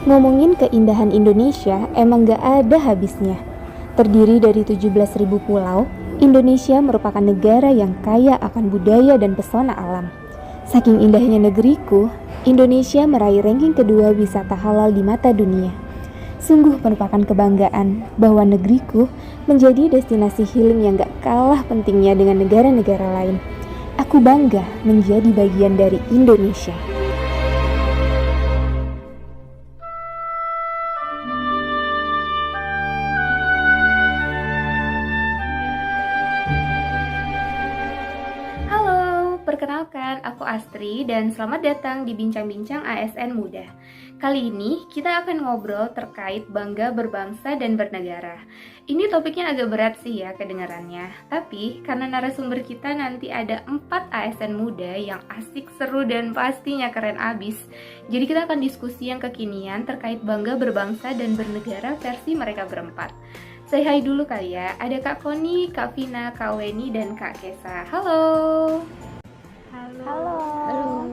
Ngomongin keindahan Indonesia emang gak ada habisnya. Terdiri dari 17.000 pulau, Indonesia merupakan negara yang kaya akan budaya dan pesona alam. Saking indahnya negeriku, Indonesia meraih ranking kedua wisata halal di mata dunia. Sungguh merupakan kebanggaan bahwa negeriku menjadi destinasi healing yang gak kalah pentingnya dengan negara-negara lain. Aku bangga menjadi bagian dari Indonesia. Perkenalkan, aku Astri dan selamat datang di Bincang-Bincang ASN Muda. Kali ini kita akan ngobrol terkait bangga berbangsa dan bernegara. Ini topiknya agak berat sih ya kedengarannya, tapi karena narasumber kita nanti ada 4 ASN muda yang asik, seru, dan pastinya keren abis. Jadi kita akan diskusi yang kekinian terkait bangga berbangsa dan bernegara versi mereka berempat. Say hi dulu kali ya, ada Kak Koni, Kak Vina, Kak Weni, dan Kak Kesa. Halo! Halo.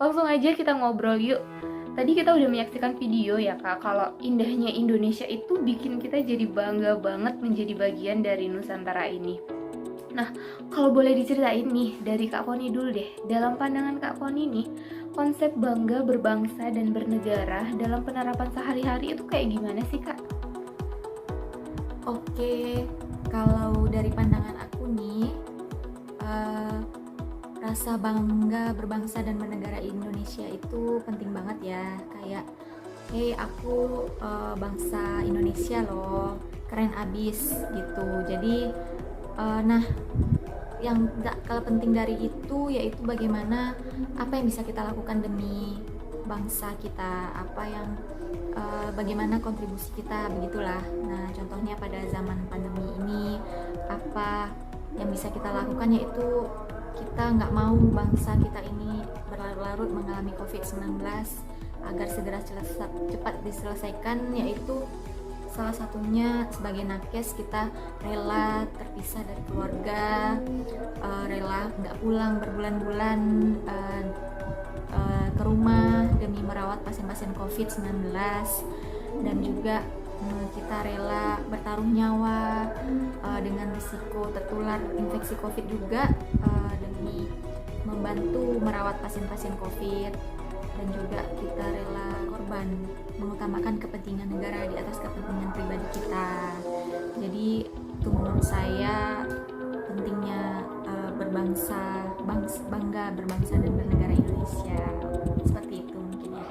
Langsung aja kita ngobrol yuk. Tadi kita udah menyaksikan video ya Kak, kalau indahnya Indonesia itu bikin kita jadi bangga banget menjadi bagian dari Nusantara ini. Nah, kalau boleh diceritain nih dari Kak Koni dulu deh. Dalam pandangan Kak Koni nih, konsep bangga berbangsa dan bernegara dalam penerapan sehari-hari itu kayak gimana sih Kak? Oke, kalau dari pandangan aku nih, rasa bangga berbangsa dan bernegara Indonesia itu penting banget ya. Kayak, hey aku bangsa Indonesia loh, keren abis gitu. Jadi, nah yang gak kalah penting dari itu yaitu bagaimana apa yang bisa kita lakukan demi bangsa kita, apa yang bagaimana kontribusi kita, begitulah. Nah, contohnya pada zaman pandemi ini, apa yang bisa kita lakukan yaitu kita nggak mau bangsa kita ini berlarut-larut mengalami COVID-19 agar segera cepat diselesaikan, yaitu salah satunya sebagai nakes kita rela terpisah dari keluarga, rela nggak pulang berbulan-bulan ke rumah demi merawat pasien-pasien COVID-19, dan juga kita rela bertaruh nyawa dengan risiko tertular infeksi COVID juga demi membantu merawat pasien-pasien COVID, dan juga kita rela korban mengutamakan kepentingan negara di atas kepentingan pribadi kita. Jadi itu menurut saya pentingnya bangga berbangsa dan bernegara Indonesia. Seperti itu mungkin ya.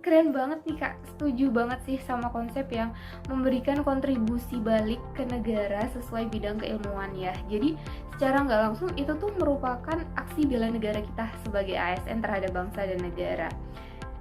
Keren banget nih Kak, setuju banget sih sama konsep yang memberikan kontribusi balik ke negara sesuai bidang keilmuan ya. Jadi secara nggak langsung itu tuh merupakan aksi bela negara kita sebagai ASN terhadap bangsa dan negara.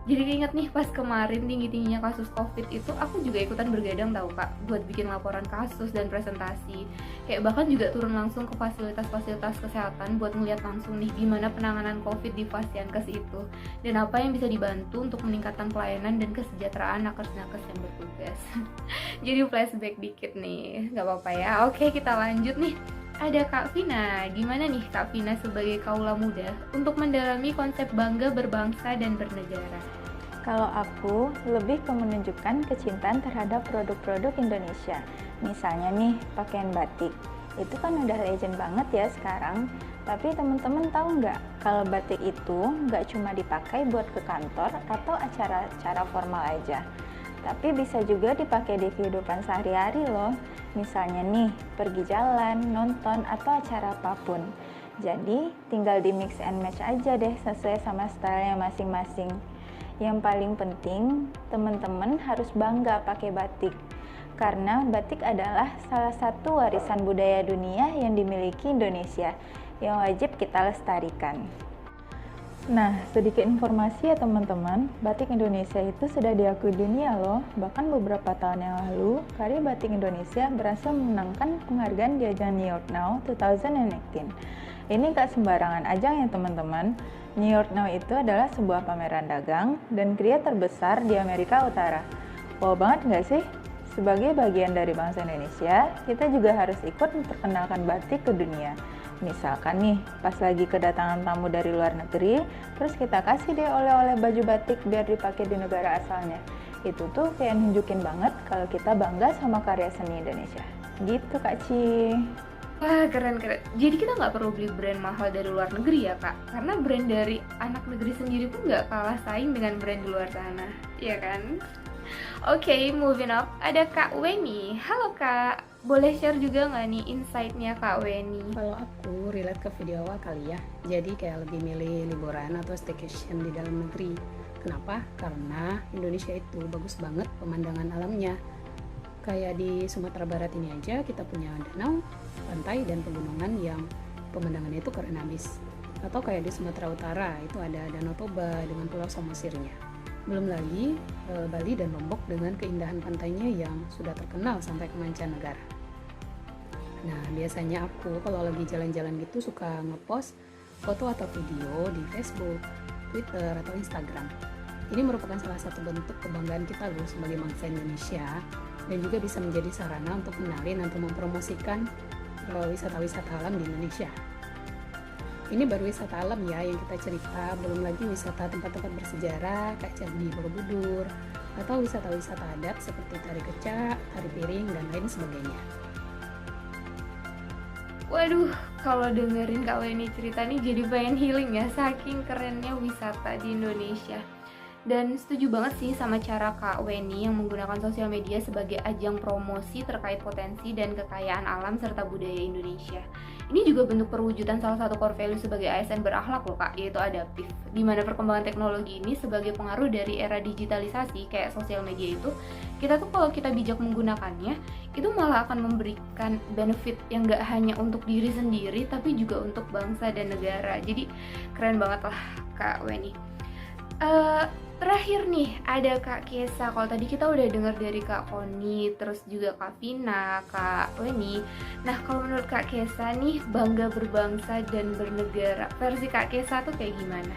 Jadi ingat nih pas kemarin tinggi-tingginya kasus COVID itu aku juga ikutan bergadang tau Kak buat bikin laporan kasus dan presentasi. Kayak bahkan juga turun langsung ke fasilitas-fasilitas kesehatan buat ngeliat langsung nih gimana penanganan COVID di Fasiankes itu, dan apa yang bisa dibantu untuk meningkatkan pelayanan dan kesejahteraan nakes-nakes yang bertugas. Jadi flashback dikit nih, gak apa-apa ya. Oke, kita lanjut nih. Ada Kak Vina, gimana nih Kak Vina sebagai kaula muda untuk mendalami konsep bangga berbangsa dan bernegara? Kalau aku lebih ke menunjukkan kecintaan terhadap produk-produk Indonesia. Misalnya nih, pakaian batik. Itu kan udah legend banget ya sekarang. Tapi teman-teman tahu nggak kalau batik itu nggak cuma dipakai buat ke kantor atau acara-acara formal aja. Tapi bisa juga dipakai di kehidupan sehari-hari loh. Misalnya nih, pergi jalan, nonton, atau acara apapun. Jadi, tinggal di mix and match aja deh sesuai sama stylenya masing-masing. Yang paling penting, teman-teman harus bangga pakai batik. Karena batik adalah salah satu warisan budaya dunia yang dimiliki Indonesia, yang wajib kita lestarikan. Nah, sedikit informasi ya teman-teman, batik Indonesia itu sudah diakui dunia loh. Bahkan beberapa tahun yang lalu, karya batik Indonesia berhasil memenangkan penghargaan di ajang New York Now 2018. Ini gak sembarangan ajang ya teman-teman. New York Now itu adalah sebuah pameran dagang dan kriya terbesar di Amerika Utara. Wow banget gak sih? Sebagai bagian dari bangsa Indonesia, kita juga harus ikut memperkenalkan batik ke dunia. Misalkan nih, pas lagi kedatangan tamu dari luar negeri, terus kita kasih deh oleh-oleh baju batik biar dipakai di negara asalnya. Itu tuh kayak nunjukin banget kalau kita bangga sama karya seni Indonesia. Gitu Kak Ci. Wah, keren-keren. Jadi kita nggak perlu beli brand mahal dari luar negeri ya kak? Karena brand dari anak negeri sendiri pun nggak kalah saing dengan brand di luar sana, iya kan? Oke, moving up, ada Kak Weni. Halo Kak, boleh share juga nggak nih insight-nya Kak Weni? Kalau aku relate ke video awal kali ya, jadi kayak lebih milih liburan atau staycation di dalam negeri. Kenapa? Karena Indonesia itu bagus banget pemandangan alamnya. Kayak di Sumatera Barat ini aja kita punya danau, pantai, dan pegunungan yang pemandangannya itu keren abis. Atau kayak di Sumatera Utara itu ada Danau Toba dengan Pulau Samosirnya. Belum lagi Bali dan Lombok dengan keindahan pantainya yang sudah terkenal sampai ke mancanegara. Nah, biasanya aku kalau lagi jalan-jalan gitu suka ngepost foto atau video di Facebook, Twitter, atau Instagram. Ini merupakan salah satu bentuk kebanggaan kita loh sebagai bangsa Indonesia, dan juga bisa menjadi sarana untuk menalin atau mempromosikan wisata-wisata alam di Indonesia. Ini baru wisata alam ya yang kita cerita, belum lagi wisata tempat-tempat bersejarah kayak Candi Borobudur, atau wisata-wisata adat seperti tari kecak, tari piring, dan lain sebagainya. Waduh, kalau dengerin Kak Weni cerita nih jadi pengen healing ya, saking kerennya wisata di Indonesia. Dan setuju banget sih sama cara Kak Weni yang menggunakan sosial media sebagai ajang promosi terkait potensi dan kekayaan alam serta budaya Indonesia. Ini juga bentuk perwujudan salah satu core value sebagai ASN berakhlak loh Kak, yaitu adaptif. Di mana perkembangan teknologi ini sebagai pengaruh dari era digitalisasi kayak sosial media itu, kita tuh kalau kita bijak menggunakannya, itu malah akan memberikan benefit yang gak hanya untuk diri sendiri, tapi juga untuk bangsa dan negara. Jadi keren banget lah Kak Weni. Terakhir nih ada Kak Kesa. Kalau tadi kita udah dengar dari Kak Koni, terus juga Kak Vina, Kak Weni. Nah kalau menurut Kak Kesa nih, bangga berbangsa dan bernegara versi Kak Kesa tuh kayak gimana?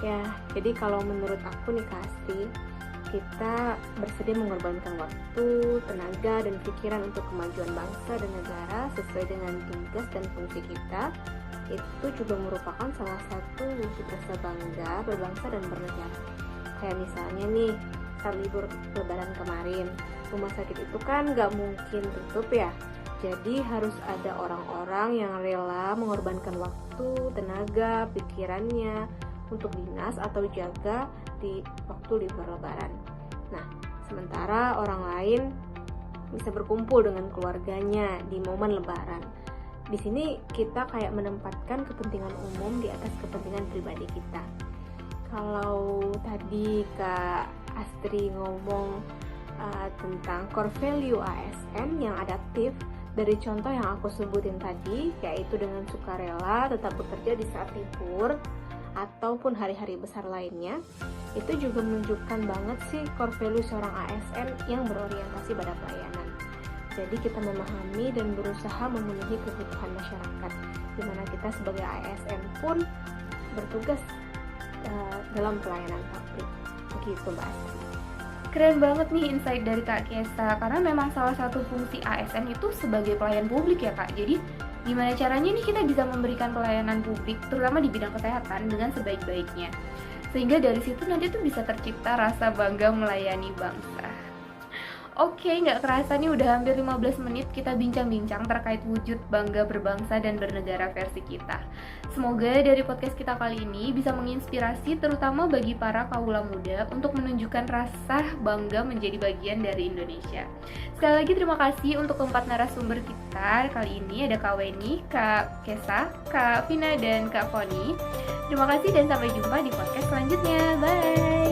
Ya, jadi kalau menurut aku nih Kak Asti, kita bersedia mengorbankan waktu, tenaga, dan pikiran untuk kemajuan bangsa dan negara sesuai dengan tugas dan fungsi kita. Itu juga merupakan salah satu wujud rasa bangga berbangsa dan bernegara. Kayak misalnya nih, saat libur lebaran kemarin, rumah sakit itu kan gak mungkin tutup ya. Jadi harus ada orang-orang yang rela mengorbankan waktu, tenaga, pikirannya untuk dinas atau jaga di waktu libur lebaran. Nah, sementara orang lain bisa berkumpul dengan keluarganya di momen lebaran. Di sini kita kayak menempatkan kepentingan umum di atas kepentingan pribadi kita. Kalau tadi Kak Astri ngomong tentang core value ASN yang adaptif, dari contoh yang aku sebutin tadi, yaitu dengan sukarela tetap bekerja di saat libur ataupun hari-hari besar lainnya, itu juga menunjukkan banget sih core value seorang ASN yang berorientasi pada pelayanan. Jadi kita memahami dan berusaha memenuhi kebutuhan masyarakat, di mana kita sebagai ASN pun bertugas dalam pelayanan publik. Begitu Mbak Astri. Keren banget nih insight dari Kak Kesa, karena memang salah satu fungsi ASN itu sebagai pelayan publik ya Kak. Jadi gimana caranya nih kita bisa memberikan pelayanan publik, terutama di bidang kesehatan dengan sebaik-baiknya. Sehingga dari situ nanti tuh bisa tercipta rasa bangga melayani bangsa. Oke, nggak kerasa nih udah hampir 15 menit kita bincang-bincang terkait wujud bangga berbangsa dan bernegara versi kita. Semoga dari podcast kita kali ini bisa menginspirasi terutama bagi para kaula muda untuk menunjukkan rasa bangga menjadi bagian dari Indonesia. Sekali lagi terima kasih untuk keempat narasumber kita. Kali ini ada Kak Weni, Kak Kesa, Kak Vina, dan Kak Foni. Terima kasih dan sampai jumpa di podcast selanjutnya. Bye!